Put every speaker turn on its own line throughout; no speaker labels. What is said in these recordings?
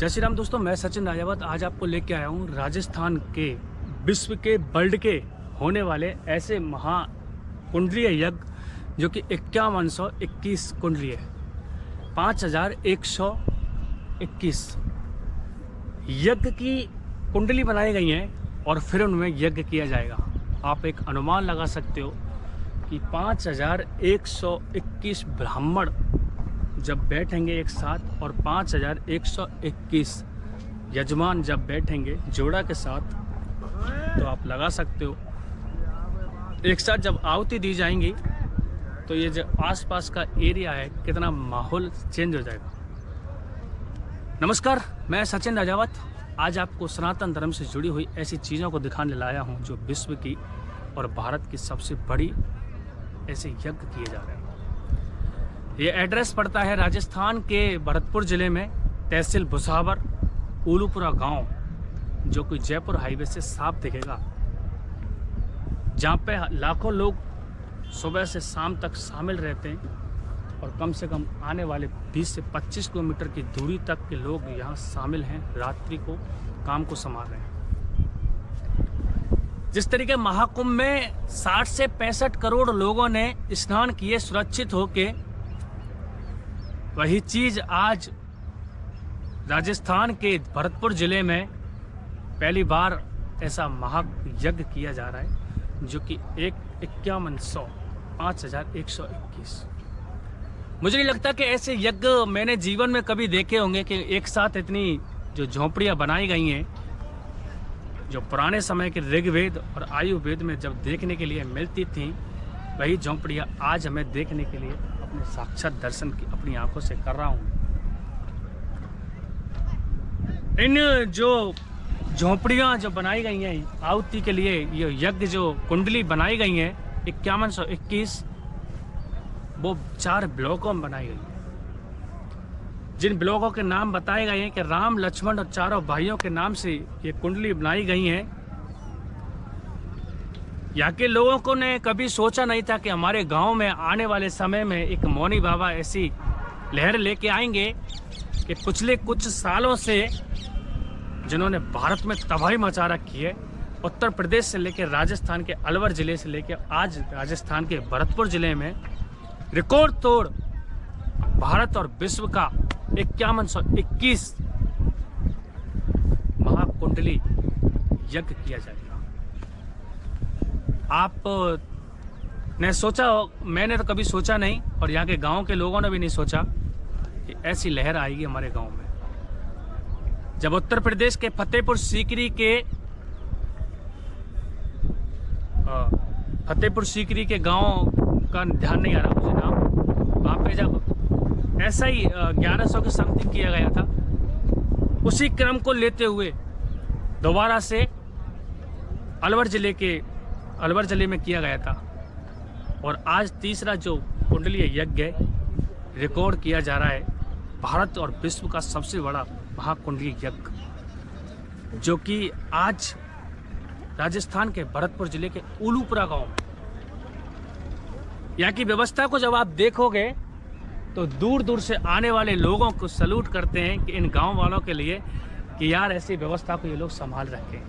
जय श्री राम दोस्तों, मैं सचिन राजावत आज आपको लेके आया हूँ राजस्थान के विश्व के वर्ल्ड के होने वाले ऐसे महाकुंडलीय यज्ञ जो कि 5121 कुंडली है। 5121 यज्ञ की कुंडली बनाई गई हैं और फिर उनमें यज्ञ किया जाएगा। आप एक अनुमान लगा सकते हो कि 5121 ब्राह्मण जब बैठेंगे एक साथ और 5121 यजमान जब बैठेंगे जोड़ा के साथ, तो आप लगा सकते हो एक साथ जब आहुति दी जाएंगी तो ये जो आसपास का एरिया है कितना माहौल चेंज हो जाएगा। नमस्कार, मैं सचिन राजावत आज आपको सनातन धर्म से जुड़ी हुई ऐसी चीज़ों को दिखाने लाया हूँ जो विश्व की और भारत की सबसे बड़ी ऐसे यज्ञ किए जा रहे हैं। ये एड्रेस पड़ता है राजस्थान के भरतपुर ज़िले में, तहसील भुसावर, उलूपुरा गांव, जो कि जयपुर हाईवे से साफ दिखेगा, जहाँ पे लाखों लोग सुबह से शाम तक शामिल रहते हैं और कम से कम आने वाले 20 से 25 किलोमीटर की दूरी तक के लोग यहाँ शामिल हैं, रात्रि को काम को संभाल रहे हैं। जिस तरीके महाकुंभ में 60 से 65 करोड़ लोगों ने स्नान किए सुरक्षित होके, वही चीज आज राजस्थान के भरतपुर जिले में पहली बार ऐसा महायज्ञ किया जा रहा है जो कि 5121। मुझे नहीं लगता कि ऐसे यज्ञ मैंने जीवन में कभी देखे होंगे कि एक साथ इतनी जो झोंपड़ियां बनाई गई हैं, जो पुराने समय के ऋग्वेद और आयुर्वेद में जब देखने के लिए मिलती थी, वही झोंपड़ियां आज हमें देखने के लिए अपने साक्षात दर्शन की अपनी आंखों से कर रहा हूं। इन जो झोंपड़ियां जो बनाई गई हैं आहुति के लिए, ये यज्ञ जो कुंडली बनाई गई है 5121, वो 4 ब्लॉकों में बनाई गई है। जिन ब्लॉकों के नाम बताए गए हैं कि राम, लक्ष्मण और चारों भाइयों के नाम से ये कुंडली बनाई गई है। यहाँ के लोगों को ने कभी सोचा नहीं था कि हमारे गांव में आने वाले समय में एक मौनी बाबा ऐसी लहर लेके आएंगे कि पिछले कुछ सालों से जिन्होंने भारत में तबाही मचा रखी है, उत्तर प्रदेश से लेकर राजस्थान के अलवर जिले से लेकर आज राजस्थान के भरतपुर जिले में रिकॉर्ड तोड़ भारत और विश्व का 5121 महाकुंडली यज्ञ किया जाएगा। आप ने सोचा हो, मैंने तो कभी सोचा नहीं और यहाँ के गांव के लोगों ने भी नहीं सोचा कि ऐसी लहर आएगी हमारे गांव में। जब उत्तर प्रदेश के फतेहपुर सीकरी के गांव का ध्यान नहीं आ रहा मुझे नाम, वहाँ पे जब ऐसा ही 1100 के समथिंग किया गया था, उसी क्रम को लेते हुए दोबारा से अलवर जिले में किया गया था और आज तीसरा जो कुंडलीय यज्ञ है रिकॉर्ड किया जा रहा है, भारत और विश्व का सबसे बड़ा महाकुंडलीय यज्ञ, जो कि आज राजस्थान के भरतपुर जिले के उलूपुरा गांव में। यहाँ की व्यवस्था को जब आप देखोगे तो दूर दूर से आने वाले लोगों को सैल्यूट करते हैं कि इन गांव वालों के लिए कि यार ऐसी व्यवस्था को ये लोग संभाल रखे।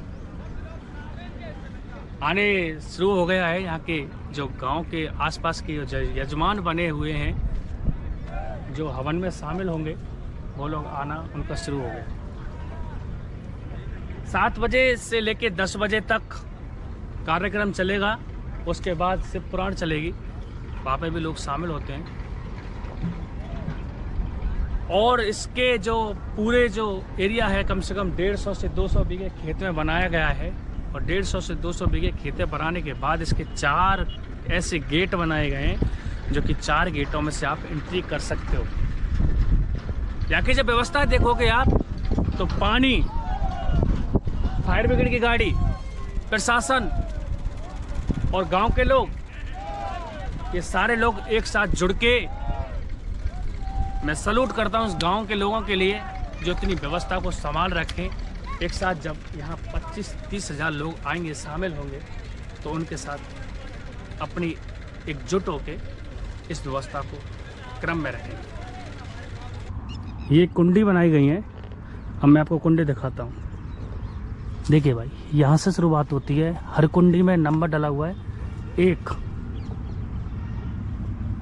आने शुरू हो गया है यहाँ के जो गांव के आसपास के जो यजमान बने हुए हैं, जो हवन में शामिल होंगे, वो लोग आना उनका शुरू हो गया। 7 बजे से लेके 10 बजे तक कार्यक्रम चलेगा, उसके बाद शिव पुराण चलेगी, वहाँ पे भी लोग शामिल होते हैं। और इसके जो पूरे जो एरिया है कम से कम 150 से 200 बीघे खेत में बनाया गया है और 150 से 200 बीघे खेतें बनाने के बाद इसके 4 ऐसे गेट बनाए गए हैं जो कि 4 गेटों में से आप एंट्री कर सकते हो। यहाँ की जब व्यवस्था देखोगे आप तो पानी, फायर ब्रिगेड की गाड़ी, प्रशासन और गांव के लोग, ये सारे लोग एक साथ जुड़ के, मैं सैल्यूट करता हूँ उस गांव के लोगों के लिए जो इतनी व्यवस्था को संभाल रखें। एक साथ जब यहाँ 25-30 हज़ार लोग आएंगे, शामिल होंगे, तो उनके साथ अपनी एकजुट होके इस व्यवस्था को क्रम में रखेंगे। ये कुंडी बनाई गई है अब मैं आपको कुंडी दिखाता हूँ। देखिए भाई, यहाँ से शुरुआत होती है। हर कुंडी में नंबर डला हुआ है। एक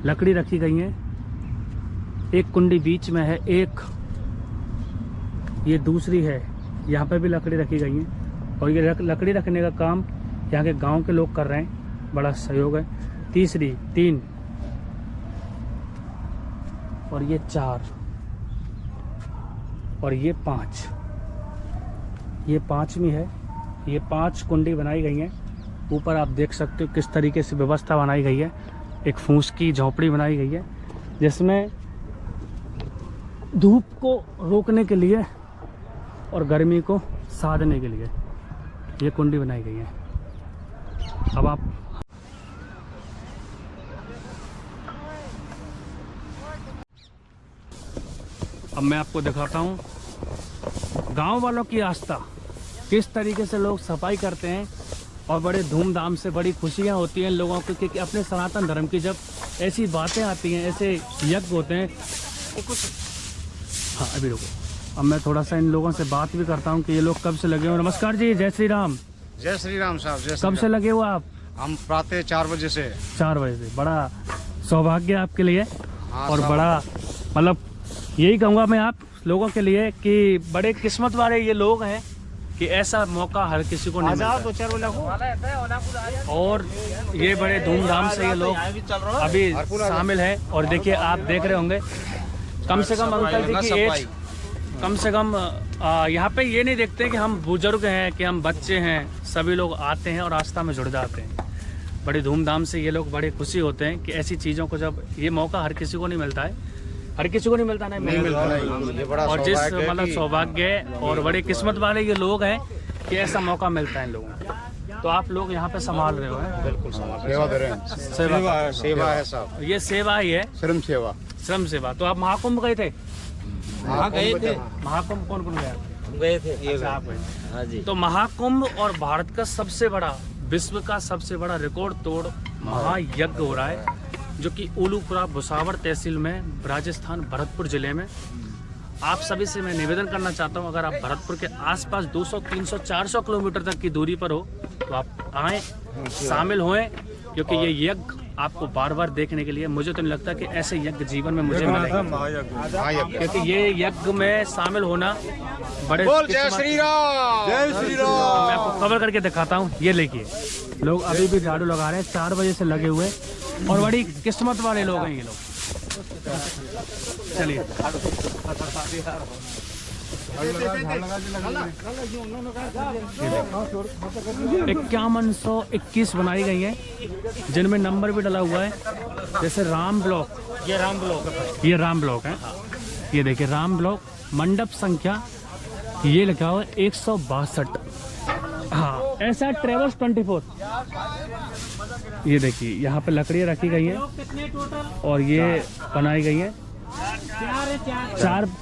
लकड़ी रखी गई है, एक कुंडी बीच में है, एक ये दूसरी है, यहाँ पे भी लकड़ी रखी गई है। और ये लकड़ी रखने का काम यहाँ के गांव के लोग कर रहे हैं, बड़ा सहयोग है। तीसरी 3 और ये 4 और ये 5, ये 5वीं है। ये 5 कुंडी बनाई गई हैं। ऊपर आप देख सकते हो किस तरीके से व्यवस्था बनाई गई है। एक फूस की झोपड़ी बनाई गई है जिसमें धूप को रोकने के लिए और गर्मी को साधने के लिए ये कुंडी बनाई गई है। अब मैं आपको दिखाता हूँ गांव वालों की आस्था, किस तरीके से लोग सफाई करते हैं और बड़े धूमधाम से, बड़ी खुशियाँ होती हैं लोगों को कि अपने सनातन धर्म की जब ऐसी बातें आती हैं, ऐसे यज्ञ होते हैं। हाँ अभी रुको, अब मैं थोड़ा सा इन लोगों से बात भी करता हूँ कि ये लोग कब से लगे हो। नमस्कार जी, जय श्री राम।
जय श्री राम साहब। जय
कब से लगे हो आप?
हम प्रातः 4 बजे से।
4 बजे से। बड़ा सौभाग्य आपके लिए।
हाँ,
और बड़ा मतलब यही कहूँगा मैं आप लोगों के लिए कि बड़े किस्मत वाले ये लोग हैं कि ऐसा मौका हर किसी को नहीं मिलता। और ये बड़े धूमधाम से ये लोग अभी शामिल हैं। और देखिए, आप देख रहे होंगे कम से कम अंकल जी की एज कम से कम यहाँ पे ये नहीं देखते कि हम बुजुर्ग हैं कि हम बच्चे हैं, सभी लोग आते हैं और आस्था में जुड़ जाते हैं। बड़ी धूमधाम से ये लोग बड़े खुशी होते हैं कि ऐसी चीज़ों को, जब ये मौका हर किसी को नहीं मिलता है, हर किसी को नहीं मिलता, नहीं मिलता। और जिस मतलब सौभाग्य और बड़े किस्मत वाले ये लोग हैं कि ऐसा मौका मिलता है इन लोगों को। तो आप लोग यहाँ पे संभाल रहे हो?
बिल्कुल सेवा दे रहे हैं। सेवा है साहब,
ये सेवा ही है,
श्रम सेवा।
श्रम सेवा। तो आप महाकुंभ गए थे?
हाँ गए थे।
महाकुंभ कौन कौन गया?
गए थे।
अच्छा, आप गए।
हाँ जी।
तो महाकुंभ और भारत का सबसे बड़ा, विश्व का सबसे बड़ा रिकॉर्ड तोड़ महायज्ञ हो रहा है, जो कि उलूपुरा भुसावर तहसील में, राजस्थान, भरतपुर जिले में। आप सभी से मैं निवेदन करना चाहता हूं, अगर आप भरतपुर के आसपास 200, 300, 400 किलोमीटर तक की दूरी पर हो तो आप आएँ, शामिल होएं, क्योंकि ये यज्ञ आपको बार बार देखने के लिए, मुझे तो नहीं लगता कि ऐसे यज्ञ जीवन में मुझे मिलेगा, क्योंकि ये यज्ञ में शामिल होना बड़े।
जय श्री राम, जय श्री राम।
मैं आपको कवर करके दिखाता हूँ। ये देखिए, लोग अभी भी झाड़ू लगा रहे हैं, 4 बजे से लगे हुए, और बड़ी किस्मत वाले लोग हैं ये लोग। चलिए, 5121 बनाई गई है, जिनमें नंबर भी डला हुआ है, जैसे राम ब्लॉक, ये राम ब्लॉक है। ये देखिए, राम ब्लॉक, मंडप संख्या ये लिखा हुआ है 162। हाँ, ऐसा ट्रेवर्स 24। ये देखिए, यहाँ पे लकड़ियाँ रखी गई हैं और ये बनाई गई है।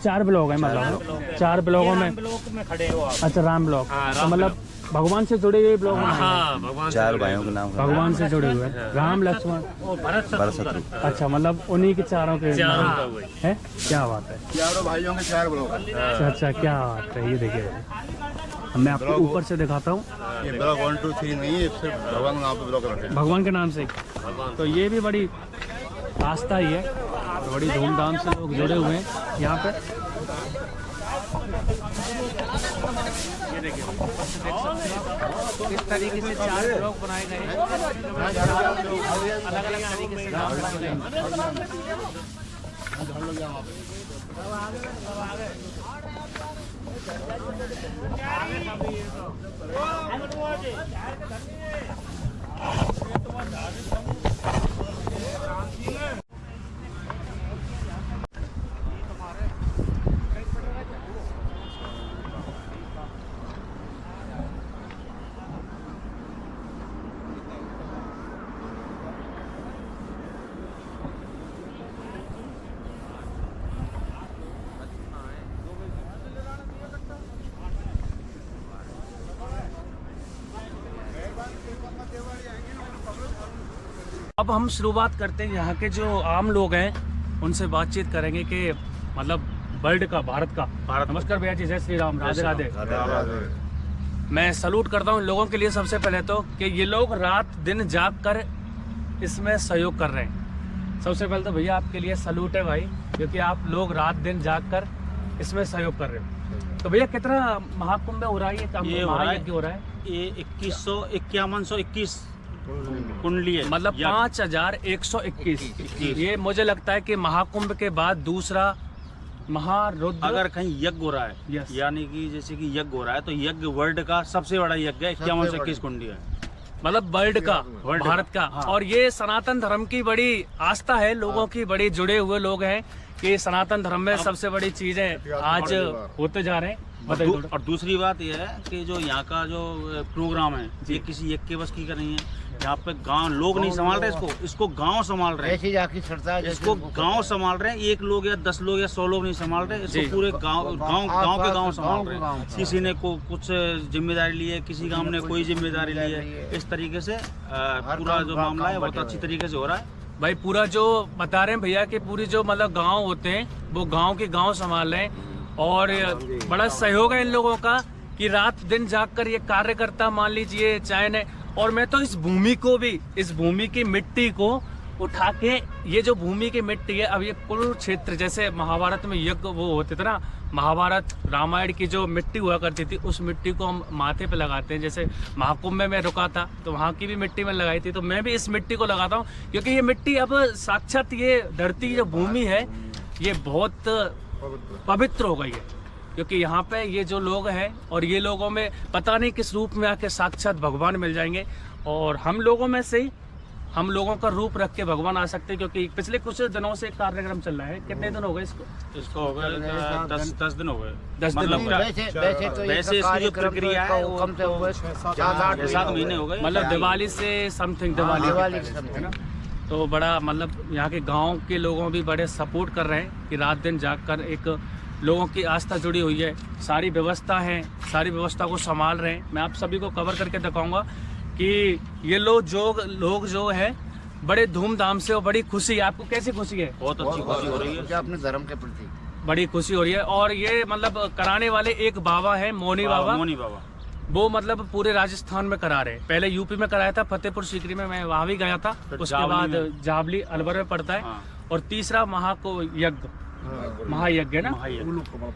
4 ब्लॉक है, मतलब 4 ब्लॉकों में खड़े हो आप। अच्छा, राम ब्लॉक, तो मतलब भगवान से जुड़े हुए ब्लॉक। हाँ, भगवान,
4 भाइयों के नाम
भगवान से जुड़े हुए, राम, लक्ष्मण, भरत, शत्रु। अच्छा, मतलब उन्हीं के चारों के है। क्या बात है,
4 भाइयों के 4 ब्लॉक।
अच्छा, क्या बात है। ये देखिए, मैं आपको ऊपर से दिखाता हूँ।
ये ब्लॉक 1, 2, 3 नहीं है, सिर्फ भगवान के नाम पे ब्लॉक रखे हैं।
भगवान के नाम से। तो ये भी बड़ी आस्था ही है, बड़ी धूमधाम से लोग जुड़े हुए हैं यहाँ पे। ये देखिए, इस तरीके से 4 ब्लॉक बनाए गए हैं, अलग अलग तरीके से नाम बनाए गए हैं। अब हम शुरुआत करते हैं, यहाँ के जो आम लोग हैं उनसे बातचीत करेंगे कि मतलब वर्ल्ड का, भारत का। नमस्कार भैया जी, जय श्री राम, राधे राधे। मैं सलूट करता हूँ इन लोगों के लिए सबसे पहले तो कि ये लोग रात दिन जाग कर इसमें सहयोग कर रहे हैं। सबसे पहले तो भैया आपके लिए सलूट है भाई, क्योंकि आप लोग रात दिन जाग कर इसमें सहयोग कर रहे हो। तो भैया कितना महाकुंभ हो रहा है ये महायज्ञ हो रहा है?
ये 2121 कुंडली है,
मतलब 5121। ये मुझे लगता है कि महाकुंभ के बाद दूसरा महारुद्र,
अगर कहीं यज्ञ हो रहा है,
Yes.
यानी कि जैसे कि यज्ञ हो रहा है तो यज्ञ वर्ल्ड का सबसे बड़ा यज्ञ है, 5121 कुंडली है,
मतलब वर्ल्ड का,
वर्ल्ड
भारत का।
हाँ।
और ये सनातन धर्म की बड़ी आस्था है, लोगों की बड़ी जुड़े हुए लोग हैं कि सनातन धर्म में सबसे बड़ी चीजें आज होते जा रहे हैं। बताइए थोड़ा।
और दूसरी बात यह है कि जो यहाँ का जो प्रोग्राम है ये किसी एक के बस की नहीं है। यहाँ पे गांव लोग नहीं संभाल रहे इसको गांव संभाल रहे हैं,
ऐसी जाकी सरता है
इसको गांव संभाल रहे हैं। एक लोग या 10 लोग या 100 लोग नहीं संभाल रहे,
जी।
इसको पूरे गांव के गांव संभाल रहे हैं। किसी ने कुछ जिम्मेदारी ली है, किसी गांव ने कोई जिम्मेदारी ली है। इस तरीके से पूरा जो मामला है बहुत अच्छी तरीके से हो रहा है
भाई। पूरा जो बता रहे हैं भैया कि पूरी जो मतलब गांव होते हैं वो गांव के गांव संभाल रहे हैं। और बड़ा सहयोग है इन लोगों का कि रात दिन जाग कर ये कार्य करता, मान लीजिए चाहे ने। और मैं तो इस भूमि को भी, इस भूमि की मिट्टी को उठा के, ये जो भूमि की मिट्टी है, अब ये कुरुक्षेत्र जैसे महाभारत में यज्ञ वो होते थे ना, महाभारत रामायण की जो मिट्टी हुआ करती थी उस मिट्टी को हम माथे पे लगाते हैं। जैसे महाकुंभ में मैं रुका था तो वहाँ की भी मिट्टी में लगाई थी, तो मैं भी इस मिट्टी को लगाता हूँ क्योंकि ये मिट्टी अब साक्षात ये धरती जो भूमि है ये बहुत पवित्र हो गई है। क्योंकि यहाँ पे ये जो लोग हैं और ये लोगों में पता नहीं किस रूप में आके साक्षात भगवान मिल जाएंगे। और हम लोगों में से ही हम लोगों का रूप रख के भगवान आ सकते हैं। क्योंकि पिछले कुछ दिनों से कार्यक्रम चल रहा है। कितने दिन हो गए इसको
हो गए 10 दिन हो गए।
10 दिन हो गए।
वैसे इसकी जो प्रक्रिया है वो
कम से हुए
7 महीने हो गए।
मतलब दिवाली से समथिंग, दिवाली है ना। तो बड़ा मतलब यहाँ के गांव के लोगों भी बड़े सपोर्ट कर रहे हैं कि रात दिन जागकर एक लोगों की आस्था जुड़ी हुई है। सारी व्यवस्था है, सारी व्यवस्था को संभाल रहे हैं। मैं आप सभी को कवर करके दिखाऊंगा कि ये लोग जो है बड़े धूमधाम से और बड़ी खुशी। आपको कैसी खुशी है?
बहुत अच्छी खुशी हो रही है
अपने धर्म के प्रति,
बड़ी खुशी हो रही है। और ये मतलब कराने वाले एक बाबा है, मौनी बाबा। वो मतलब पूरे राजस्थान में करा रहे हैं। पहले यूपी में कराया था, फतेहपुर सीकरी में, मैं वहाँ भी गया था। उसके बाद जावली अलवर में पड़ता है। और तीसरा महायज्ञ है ना।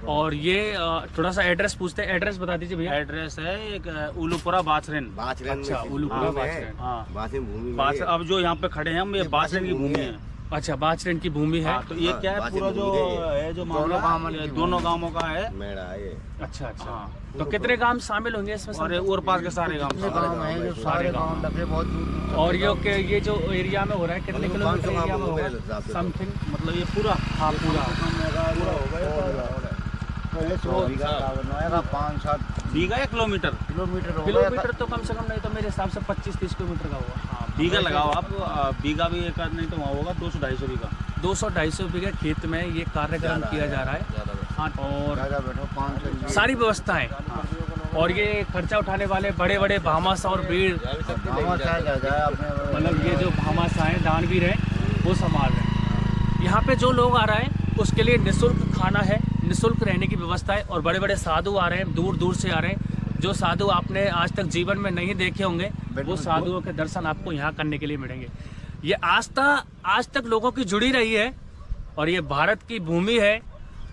और ये थोड़ा सा एड्रेस पूछते हैं, एड्रेस बता दीजिए भैया।
एड्रेस है एक उलूपुरा बाछरेन।
अच्छा, उलूपुरा बाछरेन।
हाँ, अब जो यहाँ पे खड़े हैं हम, ये बाछरेन की भूमि है।
अच्छा, बाछरेन की भूमि है।
तो ये क्या है, पूरा जो है जो मामला दोनों गांवों का है।
अच्छा। तो कितने गांव शामिल होंगे इसमें?
और पास के सारे गांव
हैं जो सारे गांव लगे बहुत दूर।
और ये जो एरिया में हो रहा है कितने किलोमीटर एरिया में होगा समथिंग?
मतलब ये पूरा,
हाँ पूरा
5-7
बीघा या किलोमीटर
तो कम से कम नहीं तो मेरे हिसाब से 25-30 किलोमीटर का होगा।
बीघा लगाओ आप, बीघा भी एक नहीं तो वहाँ होगा 200-250 बीघा।
200-250 बीघे खेत में ये कार्यक्रम किया जा रहा है। और सारी व्यवस्थाएं और ये खर्चा उठाने वाले बड़े बड़े भामाशाह और भीड़, मतलब ये जो भामाशाह हैं, दानवीर हैं, वो संभाल रहे हैं। यहाँ पे जो लोग आ रहे हैं उसके लिए निःशुल्क खाना है, निःशुल्क रहने की व्यवस्था है। और बड़े बड़े साधु आ रहे हैं, दूर दूर से आ रहे हैं। जो साधु आपने आज तक जीवन में नहीं देखे होंगे वो साधुओं के दर्शन आपको यहाँ करने के लिए मिलेंगे। ये आस्था आज तक लोगों की जुड़ी रही है और ये भारत की भूमि है।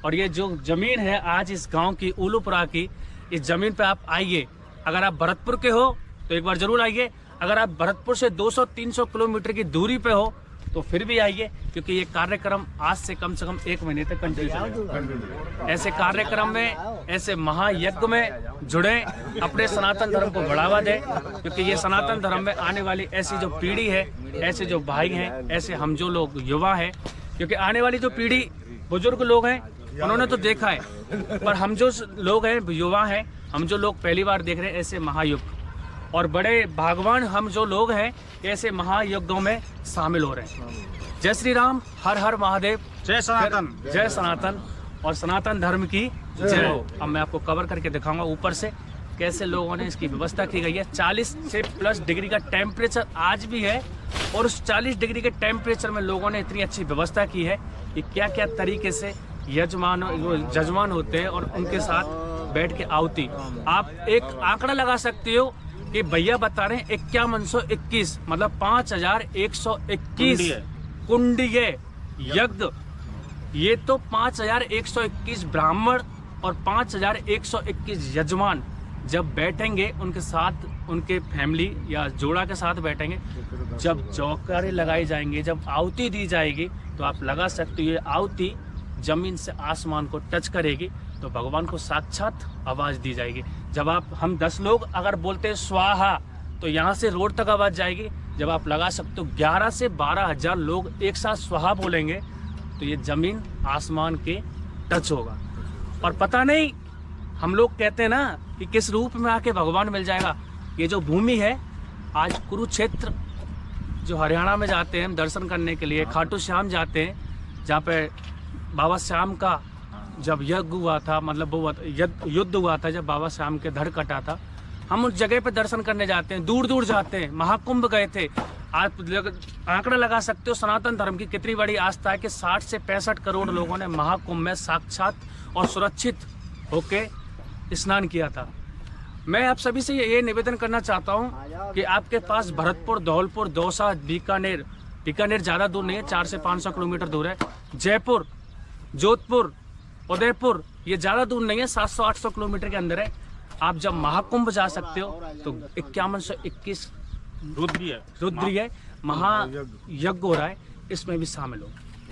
और ये जो जमीन है आज इस गांव की, उलूपुरा की, इस जमीन पे आप आइए। अगर आप भरतपुर के हो तो एक बार जरूर आइए। अगर आप भरतपुर से 200-300 किलोमीटर की दूरी पे हो तो फिर भी आइए, क्योंकि ये कार्यक्रम आज से कम 1 महीने तक कंटिन्यू चलेगा। ऐसे कार्यक्रम में, ऐसे महायज्ञ में जुड़े, अपने सनातन धर्म को बढ़ावा दें। क्योंकि ये सनातन धर्म में आने वाली ऐसी जो पीढ़ी है, ऐसे जो भाई हैं, ऐसे हम जो लोग युवा हैं, क्योंकि आने वाली जो पीढ़ी बुजुर्ग लोग हैं उन्होंने तो देखा है, पर हम जो लोग हैं, युवा हैं, हम जो लोग पहली बार देख रहे हैं ऐसे महायुग। और बड़े भागवान हम जो लोग हैं ऐसे महायज्ञों में शामिल हो रहे हैं। जय श्री राम, हर हर महादेव,
जय सनातन,
जय सनातन और सनातन धर्म की जय हो। अब मैं आपको कवर करके दिखाऊंगा ऊपर से कैसे लोगों ने इसकी व्यवस्था की गई है। 40 से प्लस डिग्री का टेम्परेचर आज भी है और उस 40 डिग्री के टेम्परेचर में लोगों ने इतनी अच्छी व्यवस्था की है कि क्या क्या तरीके से जजमान होते हैं और उनके साथ बैठ के आहुति। आप एक आंकड़ा लगा सकते हो कि भैया बता रहे हैं 5121 मतलब 5121 कुंडीय यज्ञ। ये तो 5121 ब्राह्मण और 5121 यजमान जब बैठेंगे उनके साथ, उनके फैमिली या जोड़ा के साथ बैठेंगे, जब चौकारे लगाई जाएंगे, जब आहुति दी जाएगी, तो आप लगा सकते हो ये आहुति जमीन से आसमान को टच करेगी तो भगवान को साक्षात आवाज़ दी जाएगी। जब हम 10 लोग अगर बोलते हैं स्वाहा तो यहाँ से रोड तक आवाज़ जाएगी। जब आप लगा सकते हो 11 से 12 हज़ार लोग एक साथ स्वाहा बोलेंगे तो ये ज़मीन आसमान के टच होगा। और पता नहीं, हम लोग कहते हैं ना कि किस रूप में आके भगवान मिल जाएगा। ये जो भूमि है, आज कुरुक्षेत्र जो हरियाणा में जाते हैं हम दर्शन करने के लिए, खाटू श्याम जाते हैं, जहाँ पे बाबा श्याम का जब यज्ञ हुआ था, मतलब वो युद्ध हुआ था, जब बाबा श्याम के धड़ कटा था, हम उस जगह पे दर्शन करने जाते हैं, दूर दूर जाते हैं। महाकुंभ गए थे। आप आंकड़ा लगा सकते हो सनातन धर्म की कितनी बड़ी आस्था है कि 60 से 65 करोड़ लोगों ने महाकुंभ में साक्षात और सुरक्षित होके स्नान किया था। मैं आप सभी से ये निवेदन करना चाहता हूँ कि आपके पास भरतपुर, धौलपुर, दौसा, बीकानेर ज़्यादा दूर नहीं है, 400 से 500 किलोमीटर दूर है। जयपुर, जोधपुर, उदयपुर ये ज़्यादा दूर नहीं है, 700-800 किलोमीटर के अंदर है। आप जब महाकुंभ जा सकते हो तो 5121 रुद्रीय महायज्ञ हो रहा है, इसमें भी शामिल हो,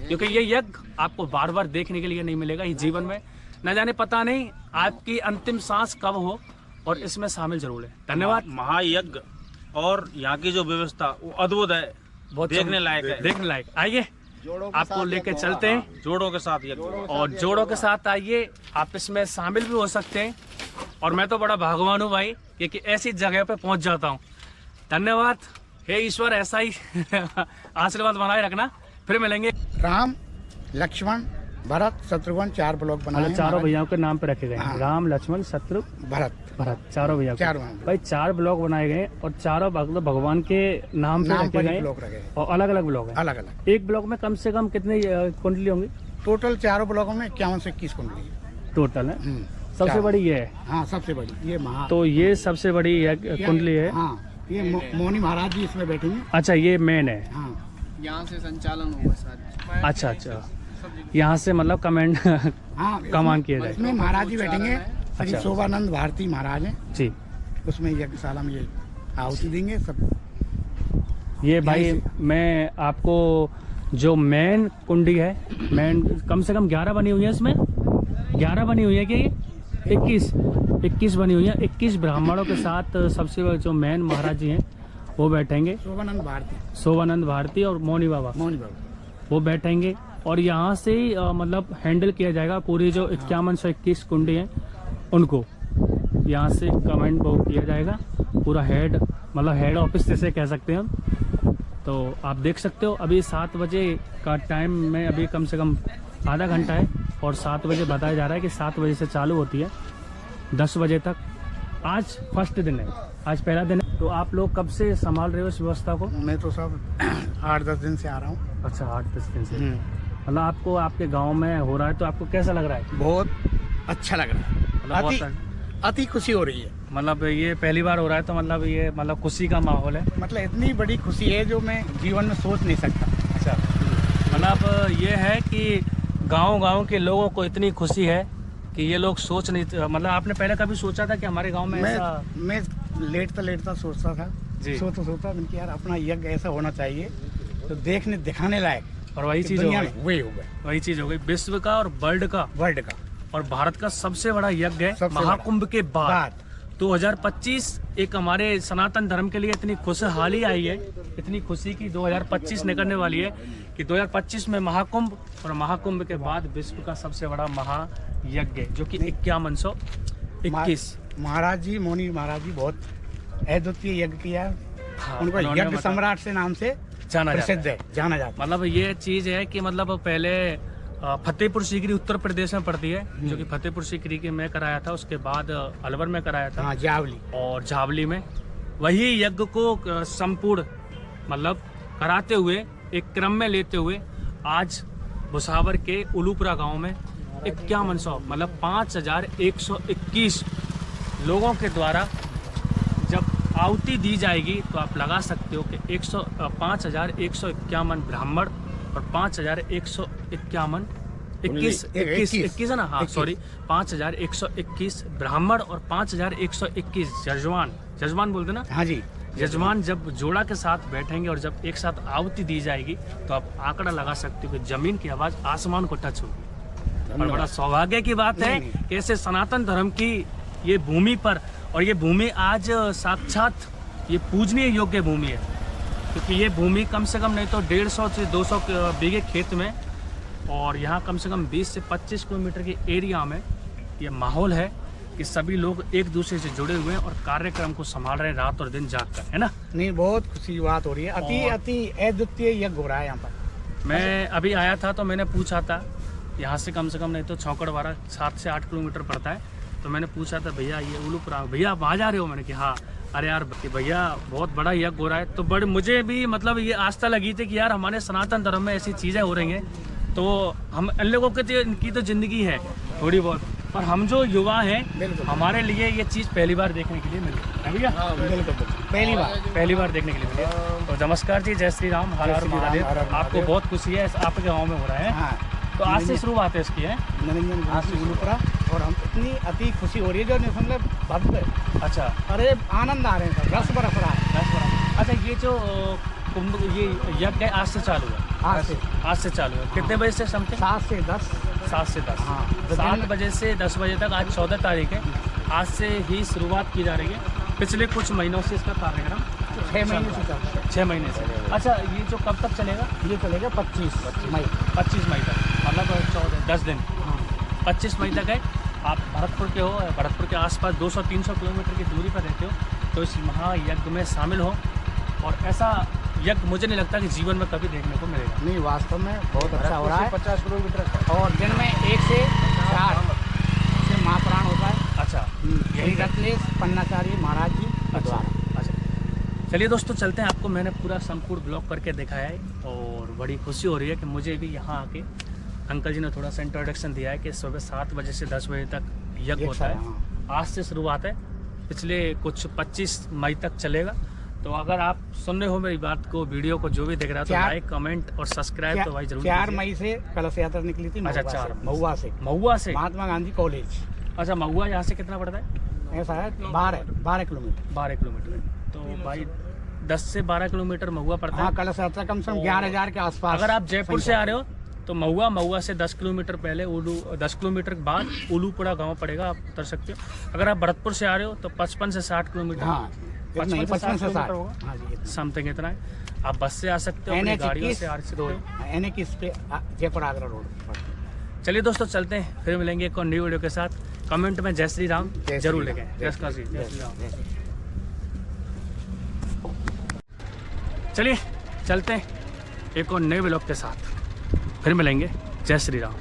क्योंकि ये यज्ञ आपको बार बार देखने के लिए नहीं मिलेगा। ये जीवन में न जाने, पता नहीं आपकी अंतिम सांस कब हो, और इसमें शामिल जरूर है। धन्यवाद।
महायज्ञ और यहाँ की जो व्यवस्था वो अद्भुत है, बहुत देखने लायक है,
देखने लायक। आइए आपको लेके चलते हैं
जोड़ों के साथ यज्ञ,
और जोड़ों के साथ आइए, आप इसमें शामिल भी हो सकते हैं। और मैं तो बड़ा भागवान हूँ भाई, क्योंकि ऐसी जगह पे पहुंच जाता हूँ। धन्यवाद। हे ईश्वर, ऐसा ही आशीर्वाद बनाए रखना। फिर मिलेंगे।
राम, लक्ष्मण, भरत, शत्रुघ्न 4 ब्लॉक बनाए हैं।
चारों भैयाओं के नाम पे रखे गए हैं।
हाँ।
राम, लक्ष्मण, शत्रु,
भरत,
चारों भैया भाई 4 ब्लॉक बनाए गए और चारों भगवान के नाम पे रखे गए
ब्लॉक रखे
और अलग अलग ब्लॉक है।
अलग अलग।
एक ब्लॉक में कम से कम कितने कुंडली होंगी?
टोटल 4 ब्लॉकों में 51 से 21 कुंडली
टोटल है। सबसे बड़ी ये है।
हाँ, सबसे बड़ी ये
तो ये सबसे बड़ी कुंडली है।
हाँ, ये मोनी महाराज जी इसमें बैठेंगे।
अच्छा, ये मेन है।
हाँ,
यहाँ से संचालन होगा साथ।
अच्छा, यहाँ से मतलब कमेंट
हाँ,
कमान किया जाए।
इसमें महाराज जी बैठेंगे। श्री
अच्छा।
शोभानंद भारती महाराज हैं
जी,
उसमें यज्ञशाला में ये आहुति देंगे सब।
ये भाई मैं आपको जो मेन कुंडी है, मेन कम से कम 11 बनी हुई है। इसमें 11 बनी हुई है कि ये 21 बनी हुई है। 21 ब्राह्मणों के साथ सबसे जो मेन महाराज जी हैं वो बैठेंगे। शोभानंद भारती और मौनी बाबा वो बैठेंगे। और यहाँ से ही मतलब हैंडल किया जाएगा पूरी जो 5121 कुंडी हैं, उनको यहाँ से कमेंट वो किया जाएगा। पूरा हेड, मतलब हेड ऑफिस जैसे कह सकते हैं हम। तो आप देख सकते हो अभी 7 बजे का टाइम में अभी कम से कम आधा घंटा है, और 7 बजे बताया जा रहा है कि 7 बजे से चालू होती है 10 बजे तक। आज फर्स्ट दिन है, आज पहला दिन है। तो आप लोग कब से संभाल रहे हो इस व्यवस्था को?
मैं तो सब 8-10 दिन से आ रहा हूँ।
अच्छा, 8-10 दिन से। मतलब आपको आपके गांव में हो रहा है तो आपको कैसा लग रहा है?
बहुत अच्छा लग रहा है,
मतलब
अति खुशी हो रही है।
मतलब ये पहली बार हो रहा है तो मतलब ये मतलब खुशी का माहौल है।
मतलब इतनी बड़ी खुशी है जो मैं जीवन में सोच नहीं सकता।
अच्छा, मतलब ये है कि गांव के लोगों को इतनी खुशी है कि ये लोग सोच नहीं, मतलब आपने पहले कभी सोचा था कि हमारे गांव में ऐसा?
मैं लेटता सोचता था
जी।
सोचता कि यार अपना यज्ञ ऐसा होना चाहिए तो दिखाने लायक।
और वही चीज हो गई,
वही
चीज हो गई विश्व का और वर्ल्ड का और भारत का सबसे बड़ा यज्ञ है महाकुंभ के बाद। 2025 एक हमारे सनातन धर्म के लिए इतनी खुशहाली आई है, इतनी खुशी की 2025 निकलने वाली है कि 2025 में महाकुंभ, और महाकुंभ के बाद विश्व का सबसे बड़ा महायज्ञ जो कि 5121।
महाराज जी, मौनी महाराज जी बहुत अद्वितीय यज्ञ किया।
हाँ,
उनको यज्ञ सम्राट से नाम से जाना जाता।
मतलब ये चीज है कि मतलब पहले फतेहपुर सीकरी उत्तर प्रदेश में पड़ती है, जो कि फतेहपुर सीकरी के में कराया था, उसके बाद अलवर में कराया था।
हाँ, जावली
और झावली में। वही यज्ञ को संपूर्ण मतलब कराते हुए, एक क्रम में लेते हुए आज भुसावर के उलूपुरा गांव में 5100 मतलब 5121 लोगों के द्वारा जब आहुति दी जाएगी तो आप लगा सकते हो कि 5151 ब्राह्मण और 5151 21 है ना, हाँ सॉरी, 5121 ब्राह्मण और 5121 जजमान बोलते ना,
हाँ जी,
यजमान जब जोड़ा के साथ बैठेंगे और जब एक साथ आहुति दी जाएगी तो आप आंकड़ा लगा सकते हो कि जमीन की आवाज आसमान को टच होगी। और बड़ा सौभाग्य की बात है कि ऐसे सनातन धर्म की ये भूमि पर, और ये भूमि आज साक्षात ये पूजनीय योग्य भूमि है, क्योंकि ये भूमि कम से कम नहीं तो 150 से 200 बीघे खेत में, और यहाँ कम से कम 20 से 25 किलोमीटर के एरिया में ये माहौल है कि सभी लोग एक दूसरे से जुड़े हुए हैं और कार्यक्रम को संभाल रहे हैं रात और दिन जागकर, है ना।
नहीं, बहुत खुशी की बात हो रही है। अति अद्वितीय यज्ञ हो रहा है यहाँ पर।
मैं अभी आया था तो मैंने पूछा था, यहाँ से कम नहीं तो छौकड़वाड़ा 7 से 8 किलोमीटर पड़ता है, तो मैंने पूछा था भैया ये उलूपुरा, भैया आप आ जा रहे हो? मैंने कहा हाँ। अरे यार भैया बहुत बड़ा यज्ञ हो रहा है, तो बड़े मुझे भी मतलब ये आस्था लगी थी कि यार हमारे सनातन धर्म में ऐसी चीज़ें हो रही हैं, तो हम इन लोगों के तो इनकी तो ज़िंदगी है थोड़ी बहुत, पर हम जो युवा हैं हमारे लिए ये चीज़ पहली बार देखने के लिए मिली है भैया। पहली बार देखने के लिए मिली। तो नमस्कार जी, जय श्री राम, हर हर महादेव। आपको बहुत खुशी है आपके गाँव में हो रहा है, तो आज से शुरुआत है इसकी है
निरंजन आज से उलूपुरा, और हम इतनी अति खुशी हो रही है जो मतलब भव्य।
अच्छा,
अरे आनंद आ रहे हैं, सब रस बरस रहा है।
अच्छा, ये जो कुंभ ये यज्ञ आज से चालू है? आज से चालू है। कितने बजे से समथिंग?
7 से 10।
7 से 10,
हाँ,
7 बजे से 10 बजे तक। आज 14 तारीख है, आज से ही शुरुआत की जा रही है। पिछले कुछ महीनों से इसका कार्यक्रम
6 महीने से चल रहा है।
6 महीने से। अच्छा, ये जो कब तक चलेगा?
ये चलेगा 25 मई।
25 मई तक, मतलब 10 दिन। 25 मई तक है। आप भरतपुर के हो, भरतपुर के आसपास 200-300 किलोमीटर की दूरी पर रहते हो, तो इस महायज्ञ में शामिल हो, और ऐसा यज्ञ मुझे नहीं लगता कि जीवन में कभी देखने को मिलेगा।
नहीं, वास्तव में बहुत अच्छा हो रहा है। 50 किलोमीटर और दिन में 1 से 4 से महाप्राण होता है।
अच्छा,
यही रत्नेश पन्नाचार्य महाराज जी द्वारा।
अच्छा, चलिए दोस्तों चलते हैं। आपको मैंने पूरा संपूर्ण ब्लॉग करके दिखाया है, और बड़ी खुशी हो रही है कि मुझे भी यहाँ आके अंकल जी ने थोड़ा सा इंट्रोडक्शन दिया है कि सुबह 7 बजे से 10 बजे तक यज्ञ होता है। आज से शुरुआत है, पिछले कुछ 25 मई तक चलेगा। तो अगर आप सुन रहे हो मेरी बात को, वीडियो को, जो भी देख रहा है, तो लाइक, कमेंट और सब्सक्राइब तो भाई जरूर।
4 मई से कलश यात्रा निकली थी।
अच्छा,
महुआ से
महात्मा
गांधी कॉलेज।
अच्छा, महुआ यहाँ से कितना पड़ता है?
ऐसा है 12 किलोमीटर।
12 किलोमीटर है, तो भाई 10 से 12 किलोमीटर महुआ पड़ता है।
हाँ, कलश यात्रा कम से कम 11,000 के आसपास।
अगर आप जयपुर से आ रहे हो तो महुआ से 10 किलोमीटर पहले 10 किलोमीटर के बाद उलूपुरा गांव पड़ेगा, आप उतर सकते हो। अगर आप भरतपुर से आ रहे हो तो 55 से 60 किलोमीटर।
हाँ, 55 से 60
होगा,
हाँ जी,
समथिंग इतना है। आप बस से आ सकते हो, अपनी गाड़ियों से आ सकते हो।
NH पे जयपुर आगरा रोड।
चलिए दोस्तों चलते हैं, फिर मिलेंगे एक और न्यू वीडियो के साथ। कमेंट में जय श्री राम जरूर लिखें। जय श्री राम। चलिए चलते हैं एक और नए व्लॉग के साथ, फिर मिलेंगे। जय श्री राम।